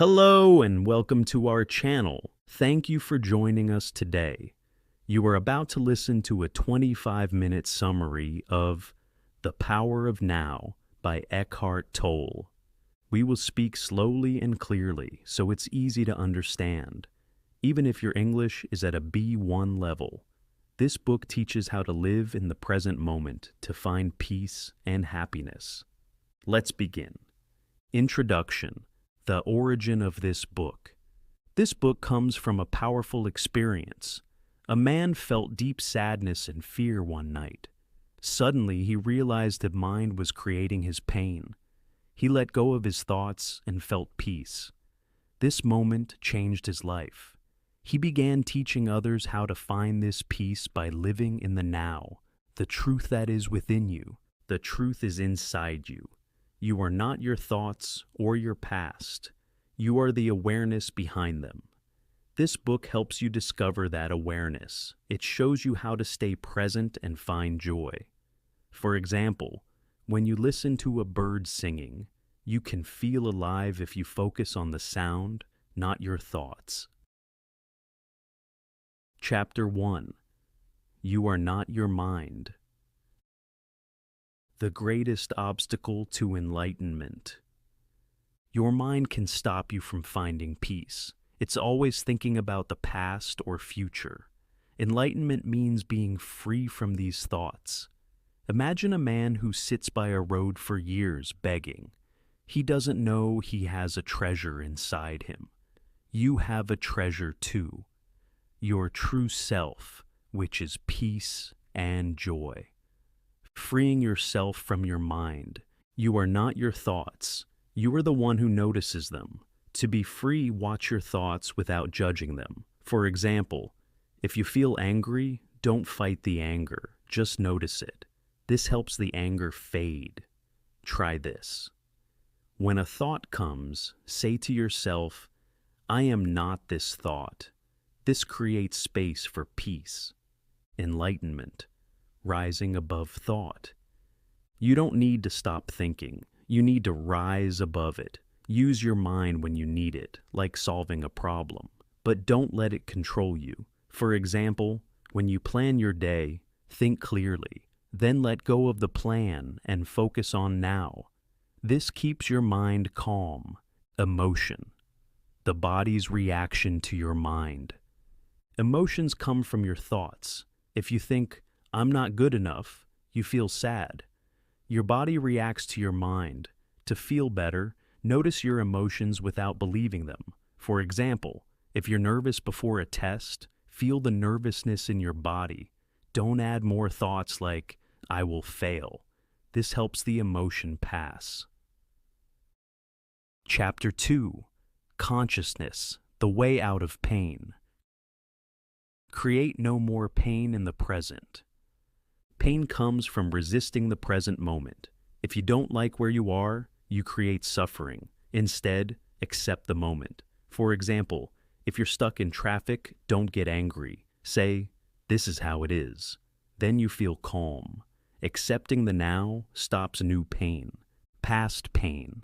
Hello and welcome to our channel. Thank you for joining us today. You are about to listen to a 25-minute summary of The Power of Now by Eckhart Tolle. We will speak slowly and clearly so it's easy to understand, even if your English is at a B1 level. This book teaches how to live in the present moment to find peace and happiness. Let's begin. Introduction. The origin of this book. This book comes from a powerful experience. A man felt deep sadness and fear one night. Suddenly, he realized that mind was creating his pain. He let go of his thoughts and felt peace. This moment changed his life. He began teaching others how to find this peace by living in the now, the truth that is within you. The truth is inside you. You are not your thoughts or your past. You are the awareness behind them. This book helps you discover that awareness. It shows you how to stay present and find joy. For example, when you listen to a bird singing, you can feel alive if you focus on the sound, not your thoughts. Chapter 1. You are not your mind. The greatest obstacle to enlightenment. Your mind can stop you from finding peace. It's always thinking about the past or future. Enlightenment means being free from these thoughts. Imagine a man who sits by a road for years begging. He doesn't know he has a treasure inside him. You have a treasure too. Your true self, which is peace and joy. Freeing yourself from your mind. You are not your thoughts. You are the one who notices them. To be free, watch your thoughts without judging them. For example, if you feel angry, don't fight the anger. Just notice it. This helps the anger fade. Try this. When a thought comes, say to yourself, I am not this thought. This creates space for peace, enlightenment. Rising above thought. You don't need to stop thinking. You need to rise above it. Use your mind when you need it, like solving a problem. But don't let it control you. For example, when you plan your day, think clearly. Then let go of the plan and focus on now. This keeps your mind calm. Emotion. The body's reaction to your mind. Emotions come from your thoughts. If you think, I'm not good enough, you feel sad. Your body reacts to your mind. To feel better, notice your emotions without believing them. For example, if you're nervous before a test, feel the nervousness in your body. Don't add more thoughts like, I will fail. This helps the emotion pass. Chapter 2. Consciousness, the way out of pain. Create no more pain in the present. Pain comes from resisting the present moment. If you don't like where you are, you create suffering. Instead, accept the moment. For example, if you're stuck in traffic, don't get angry. Say, this is how it is. Then you feel calm. Accepting the now stops new pain. Past pain.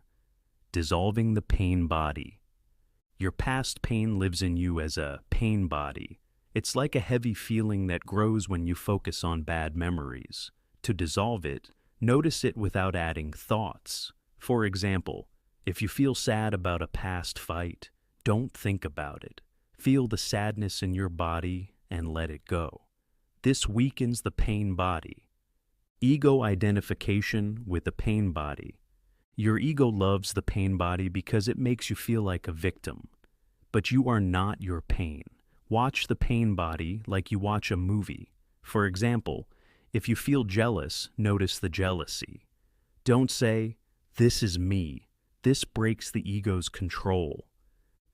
Dissolving the pain body. Your past pain lives in you as a pain body. It's like a heavy feeling that grows when you focus on bad memories. To dissolve it, notice it without adding thoughts. For example, if you feel sad about a past fight, don't think about it. Feel the sadness in your body and let it go. This weakens the pain body. Ego identification with the pain body. Your ego loves the pain body because it makes you feel like a victim. But you are not your pain. Watch the pain body like you watch a movie. For example, if you feel jealous, notice the jealousy. Don't say, this is me. This breaks the ego's control.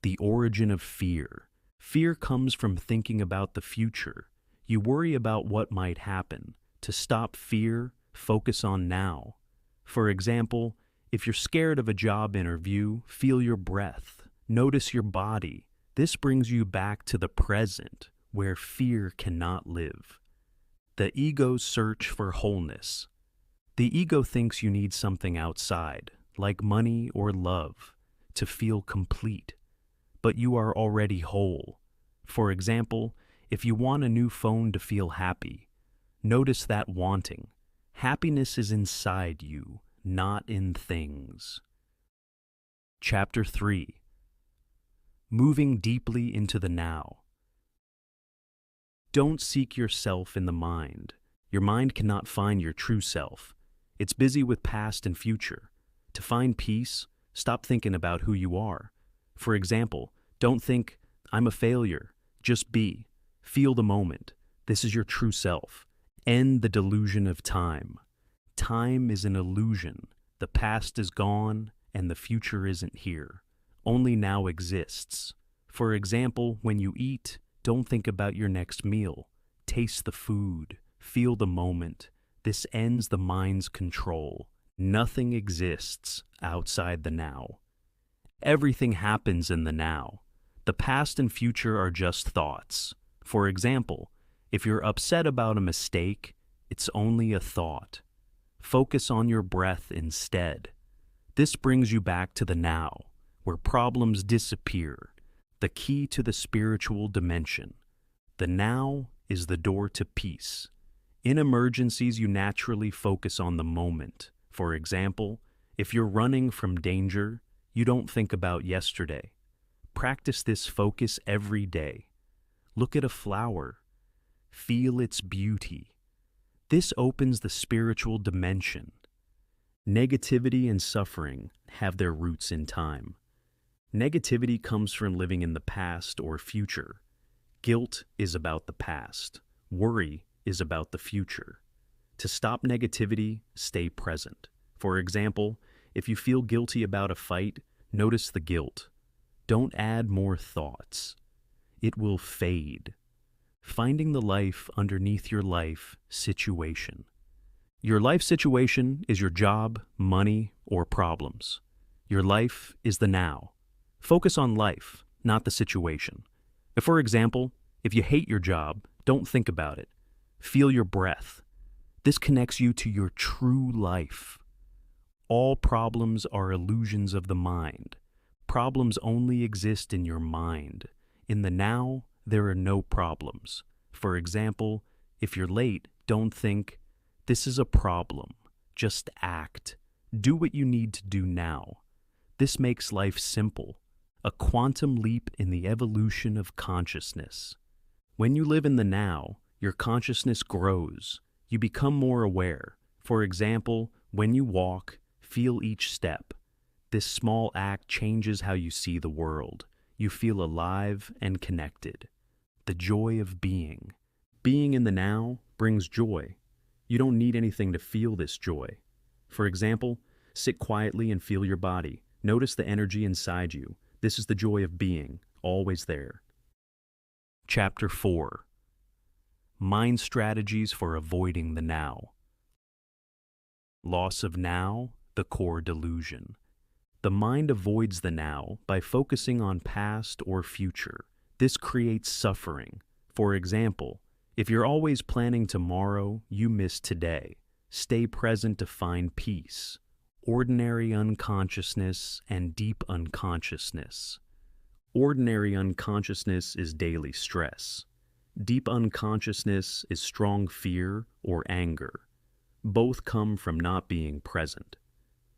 The origin of fear. Fear comes from thinking about the future. You worry about what might happen. To stop fear, focus on now. For example, if you're scared of a job interview, feel your breath. Notice your body. This brings you back to the present, where fear cannot live. The ego's search for wholeness. The ego thinks you need something outside, like money or love. to feel complete, but you are already whole. For example, if you want a new phone to feel happy, notice that wanting. Happiness is inside you, not in things. Chapter 3. Moving deeply into the now. Don't seek yourself in the mind. Your mind cannot find your true self. It's busy with past and future. To find peace, stop thinking about who you are. For example, don't think, I'm a failure. Just be. Feel the moment. This is your true self. End the delusion of time. Time is an illusion. The past is gone, and the future isn't here. Only now exists. For example, when you eat, don't think about your next meal. Taste the food. Feel the moment. This ends the mind's control. Nothing exists outside the now. Everything happens in the now. The past and future are just thoughts. For example, if you're upset about a mistake, it's only a thought. Focus on your breath instead. This brings you back to the now, where problems disappear, the key to the spiritual dimension. The now is the door to peace. In emergencies, you naturally focus on the moment. For example, if you're running from danger, you don't think about yesterday. Practice this focus every day. Look at a flower. Feel its beauty. This opens the spiritual dimension. Negativity and suffering have their roots in time. Negativity comes from living in the past or future. Guilt is about the past. Worry is about the future. To stop negativity, stay present. For example, if you feel guilty about a fight, notice the guilt. Don't add more thoughts. It will fade. Finding the life underneath your life situation. Your life situation is your job, money, or problems. Your life is the now. Focus on life, not the situation. For example, if you hate your job, don't think about it. Feel your breath. This connects you to your true life. All problems are illusions of the mind. Problems only exist in your mind. In the now, there are no problems. For example, if you're late, don't think, this is a problem. Just act. Do what you need to do now. This makes life simple, a quantum leap in the evolution of consciousness. When you live in the now, your consciousness grows. You become more aware. For example, when you walk, feel each step. This small act changes how you see the world. You feel alive and connected. The joy of being. Being in the now brings joy. You don't need anything to feel this joy. For example, sit quietly and feel your body. Notice the energy inside you. This is the joy of being, always there. Chapter 4. Mind strategies for avoiding the now. Loss of now, the core delusion. The mind avoids the now by focusing on past or future. This creates suffering. For example, if you're always planning tomorrow, you miss today. Stay present to find peace. Ordinary unconsciousness and deep unconsciousness. Ordinary unconsciousness is daily stress. Deep unconsciousness is strong fear or anger. Both come from not being present.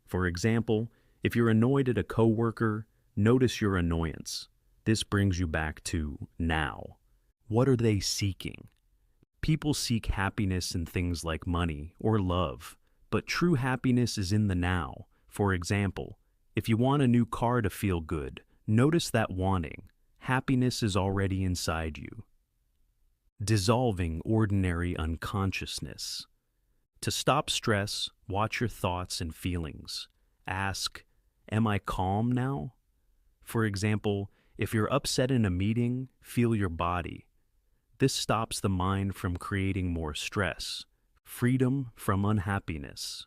For example, if you're annoyed at a coworker, notice your annoyance. This brings you back to now. What are they seeking? People seek happiness in things like money or love, but true happiness is in the now. For example, if you want a new car to feel good, notice that wanting. Happiness is already inside you. Dissolving ordinary unconsciousness. To stop stress, watch your thoughts and feelings. Ask, am I calm now? For example, if you're upset in a meeting, feel your body. This stops the mind from creating more stress. Freedom from unhappiness.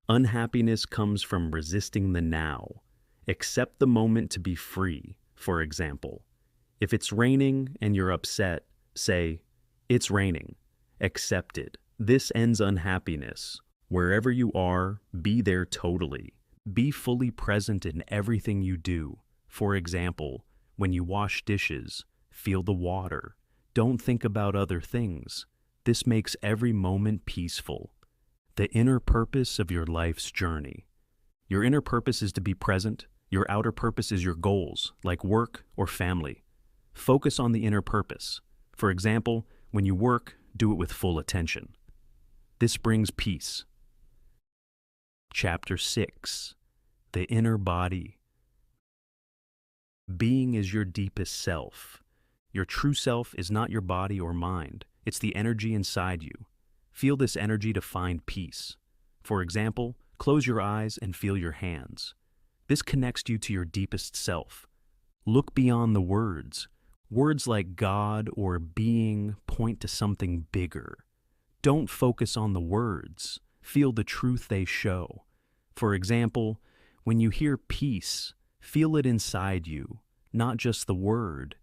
Unhappiness comes from resisting the now. Accept the moment to be free. For example, if it's raining and you're upset, say, it's raining. Accept it. This ends unhappiness. Wherever you are, be there totally. Be fully present in everything you do. For example, when you wash dishes, feel the water. Don't think about other things. This makes every moment peaceful. The inner purpose of your life's journey. Your inner purpose is to be present. Your outer purpose is your goals, like work or family. Focus on the inner purpose. For example, when you work, do it with full attention. This brings peace. Chapter 6. The Inner Body. Being is your deepest self. Your true self is not your body or mind. It's the energy inside you. Feel this energy to find peace. For example, close your eyes and feel your hands. This connects you to your deepest self. Look beyond the words. Words like God or being point to something bigger. Don't focus on the words. Feel the truth they show. For example, when you hear peace, feel it inside you, not just the word.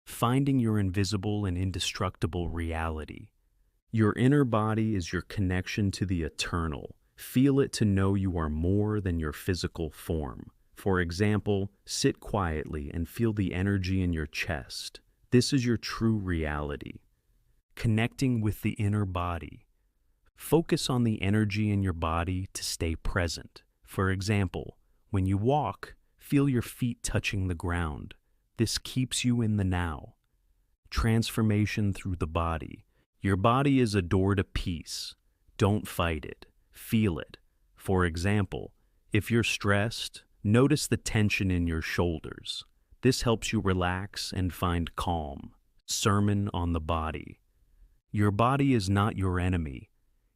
Finding your invisible and indestructible reality. Your inner body is your connection to the eternal. Feel it to know you are more than your physical form. For example, sit quietly and feel the energy in your chest. This is your true reality. Connecting with the inner body. Focus on the energy in your body to stay present. For example, when you walk, feel your feet touching the ground. This keeps you in the now. Transformation through the body. Your body is a door to peace. Don't fight it. Feel it. For example, if you're stressed, notice the tension in your shoulders. This helps you relax and find calm. Sermon on the body. Your body is not your enemy.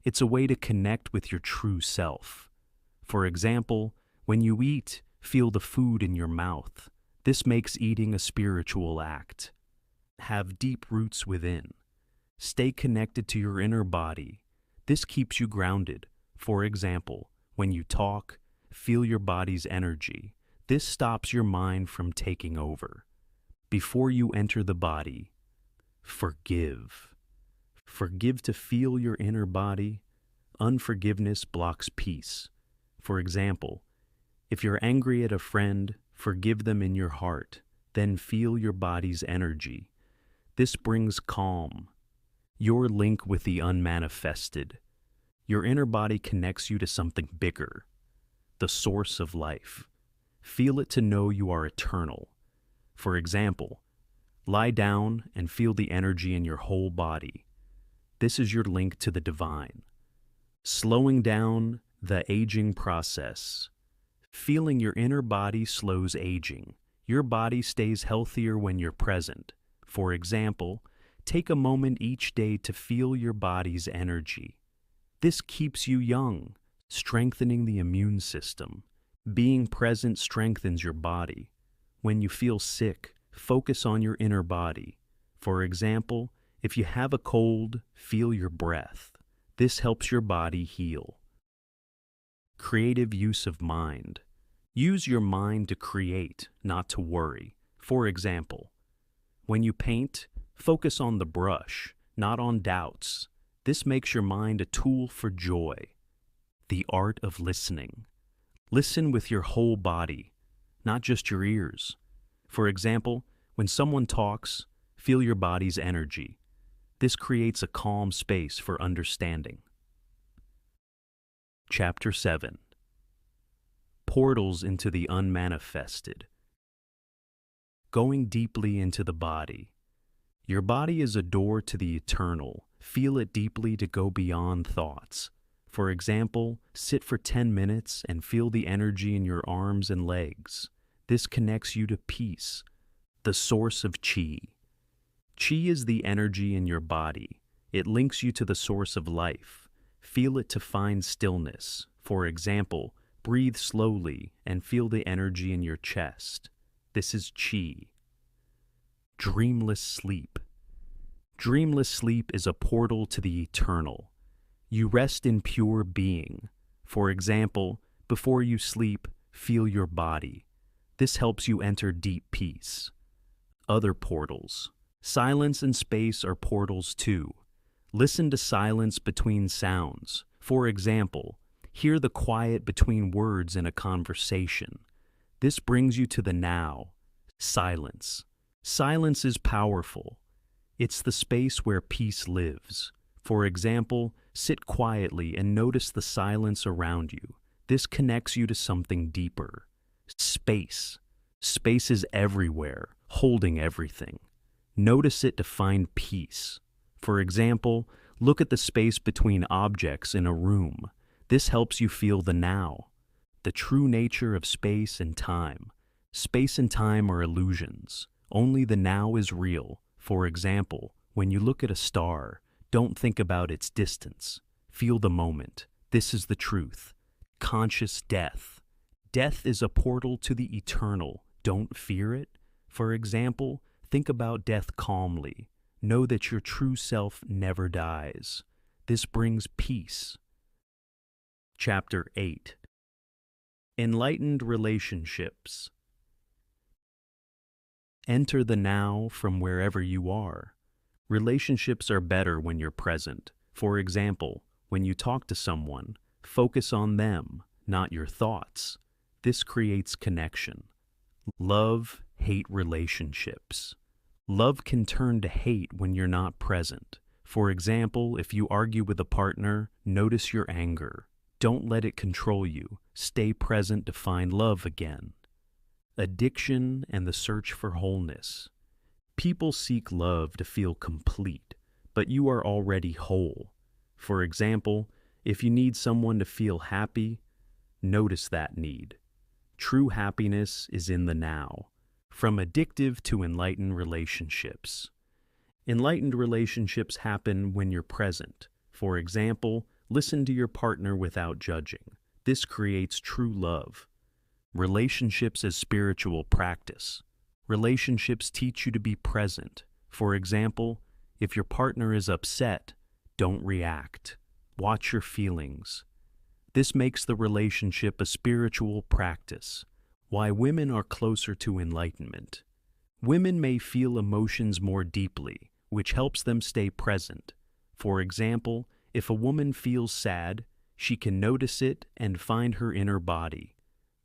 It's a way to connect with your true self. For example, when you eat, feel the food in your mouth. This makes eating a spiritual act. Have deep roots within. Stay connected to your inner body. This keeps you grounded. For example, when you talk, feel your body's energy. This stops your mind from taking over. Before you enter the body, forgive. Forgive to feel your inner body. Unforgiveness blocks peace. For example, if you're angry at a friend, forgive them in your heart. Then feel your body's energy. This brings calm. Your link with the unmanifested. Your inner body connects you to something bigger, the source of life. Feel it to know you are eternal. For example, lie down and feel the energy in your whole body. This is your link to the divine. Slowing down the aging process. Feeling your inner body slows aging. Your body stays healthier when you're present. For example, take a moment each day to feel your body's energy. This keeps you young, strengthening the immune system. Being present strengthens your body. When you feel sick, focus on your inner body. For example, if you have a cold, feel your breath. This helps your body heal. Creative use of mind. Use your mind to create, not to worry. For example, when you paint, focus on the brush, not on doubts. This makes your mind a tool for joy. The art of listening. Listen with your whole body, not just your ears. For example, when someone talks, feel your body's energy. This creates a calm space for understanding. Chapter 7. Portals into the unmanifested. Going deeply into the body. Your body is a door to the eternal. Feel it deeply to go beyond thoughts. For example, sit for 10 minutes and feel the energy in your arms and legs. This connects you to peace, the source of chi. Chi is the energy in your body. It links you to the source of life. Feel it to find stillness. For example, breathe slowly and feel the energy in your chest. This is chi. Dreamless sleep. Dreamless sleep is a portal to the eternal. You rest in pure being. For example, before you sleep, feel your body. This helps you enter deep peace. Other portals. Silence and space are portals too. Listen to silence between sounds. For example, Hear the quiet between words in a conversation. This brings you to the now. Silence. Silence is powerful. It's the space where peace lives. For example, sit quietly and notice the silence around you. This connects you to something deeper. Space. Space is everywhere, holding everything. Notice it to find peace. For example, look at the space between objects in a room. This helps you feel the now, the true nature of space and time. Space and time are illusions. Only the now is real. For example, when you look at a star, don't think about its distance. Feel the moment. This is the truth. Conscious death. Death is a portal to the eternal. Don't fear it. For example, think about death calmly. Know that your true self never dies. This brings peace. Chapter 8. Enlightened relationships. Enter the now from wherever you are. Relationships are better when you're present. For example, when you talk to someone, focus on them, not your thoughts. This creates connection. Love-hate relationships. Love can turn to hate when you're not present. For example, if you argue with a partner, notice your anger. Don't let it control you. Stay present to find love again. Addiction and the search for wholeness. People seek love to feel complete, but you are already whole. For example, if you need someone to feel happy, notice that need. True happiness is in the now. From addictive to enlightened relationships. Enlightened relationships happen when you're present. For example, listen to your partner without judging. This creates true love. Relationships as spiritual practice. Relationships teach you to be present. For example, if your partner is upset, don't react. Watch your feelings. This makes the relationship a spiritual practice. Why women are closer to enlightenment. Women may feel emotions more deeply, which helps them stay present. For example, if a woman feels sad, she can notice it and find her inner body.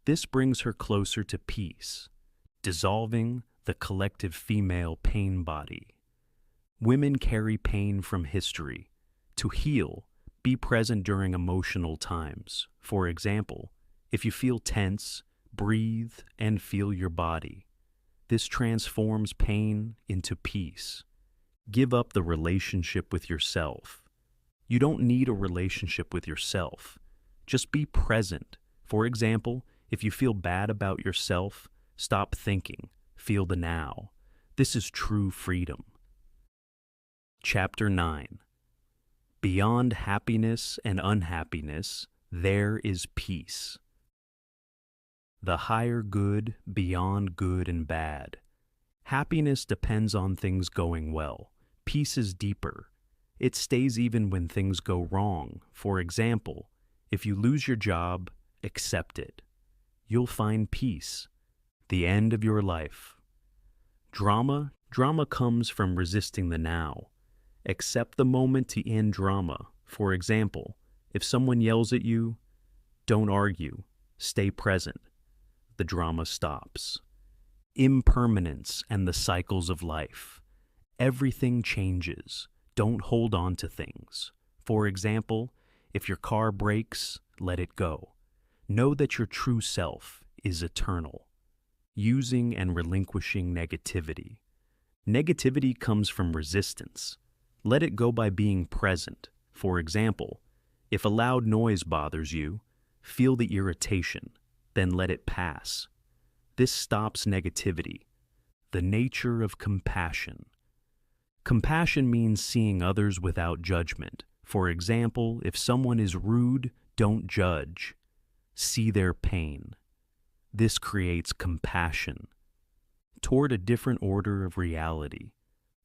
This brings her closer to peace, dissolving the collective female pain body. Women carry pain from history. To heal, be present during emotional times. For example, if you feel tense, breathe and feel your body. This transforms pain into peace. Give up the relationship with yourself. You don't need a relationship with yourself. Just be present. For example, if you feel bad about yourself, stop thinking. Feel the now. This is true freedom. Chapter 9. Beyond happiness and unhappiness, there is peace. The higher good beyond good and bad. Happiness depends on things going well. Peace is deeper. It stays even when things go wrong. For example, if you lose your job, accept it. You'll find peace. The end of your life. Drama comes from resisting the now. Accept the moment to end drama. For example, if someone yells at you, don't argue. Stay present. The drama stops. Impermanence and the cycles of life. Everything changes. Don't hold on to things. For example, if your car breaks, let it go. Know that your true self is eternal. Using and relinquishing negativity. Negativity comes from resistance. Let it go by being present. For example, if a loud noise bothers you, feel the irritation, then let it pass. This stops negativity. The nature of compassion. Compassion means seeing others without judgment. For example, if someone is rude, don't judge. See their pain. This creates compassion. Toward a different order of reality.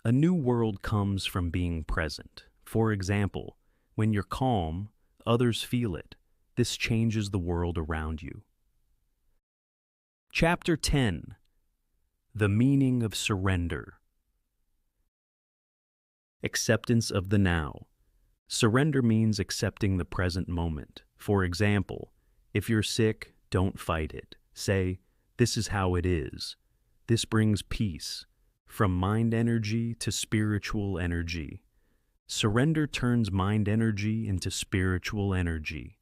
A new world comes from being present. For example, when you're calm, others feel it. This changes the world around you. Chapter 10. The meaning of surrender. Acceptance of the now. Surrender means accepting the present moment. For example, if you're sick, don't fight it. Say, "This is how it is." This brings peace, from mind energy to spiritual energy. Surrender turns mind energy into spiritual energy.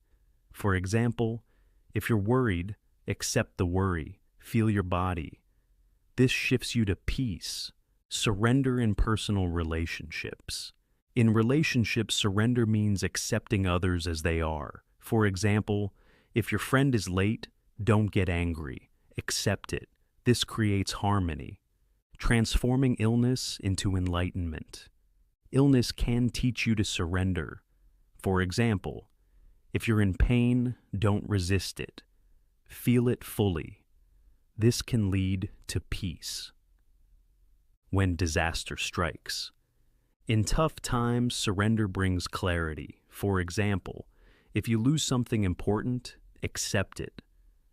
For example, if you're worried, accept the worry, feel your body. This shifts you to peace. Surrender in personal relationships. In relationships, surrender means accepting others as they are. For example, if your friend is late, don't get angry. Accept it. This creates harmony. Transforming illness into enlightenment. Illness can teach you to surrender. For example, if you're in pain, don't resist it. Feel it fully. This can lead to peace. When disaster strikes. In tough times, surrender brings clarity. For example, if you lose something important, accept it,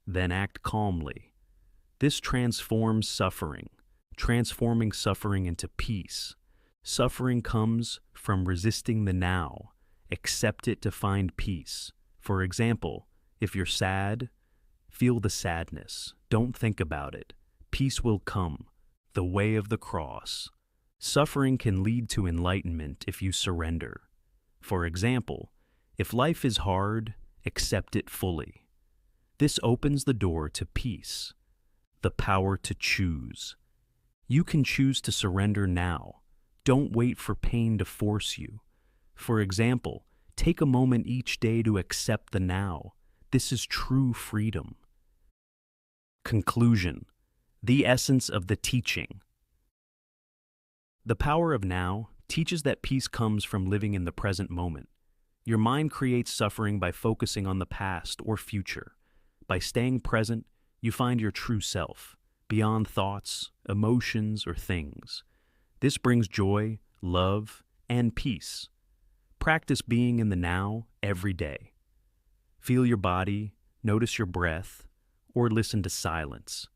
then act calmly. This transforms suffering, transforming suffering into peace. Suffering comes from resisting the now. Accept it to find peace. For example, if you're sad, feel the sadness. Don't think about it. Peace will come. The way of the cross. Suffering can lead to enlightenment if you surrender. For example, if life is hard, accept it fully. This opens the door to peace, the power to choose. You can choose to surrender now. Don't wait for pain to force you. For example, take a moment each day to accept the now. This is true freedom. Conclusion. The essence of the teaching. The power of now teaches that peace comes from living in the present moment. Your mind creates suffering by focusing on the past or future. By staying present, you find your true self, beyond thoughts, emotions, or things. This brings joy, love, and peace. Practice being in the now every day. Feel your body, notice your breath, or listen to silence.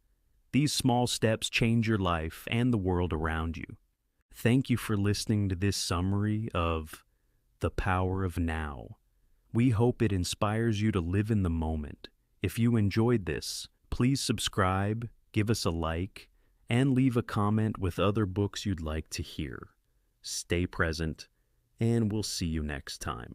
These small steps change your life and the world around you. Thank you for listening to this summary of The Power of Now. We hope it inspires you to live in the moment. If you enjoyed this, please subscribe, give us a like, and leave a comment with other books you'd like to hear. Stay present, and we'll see you next time.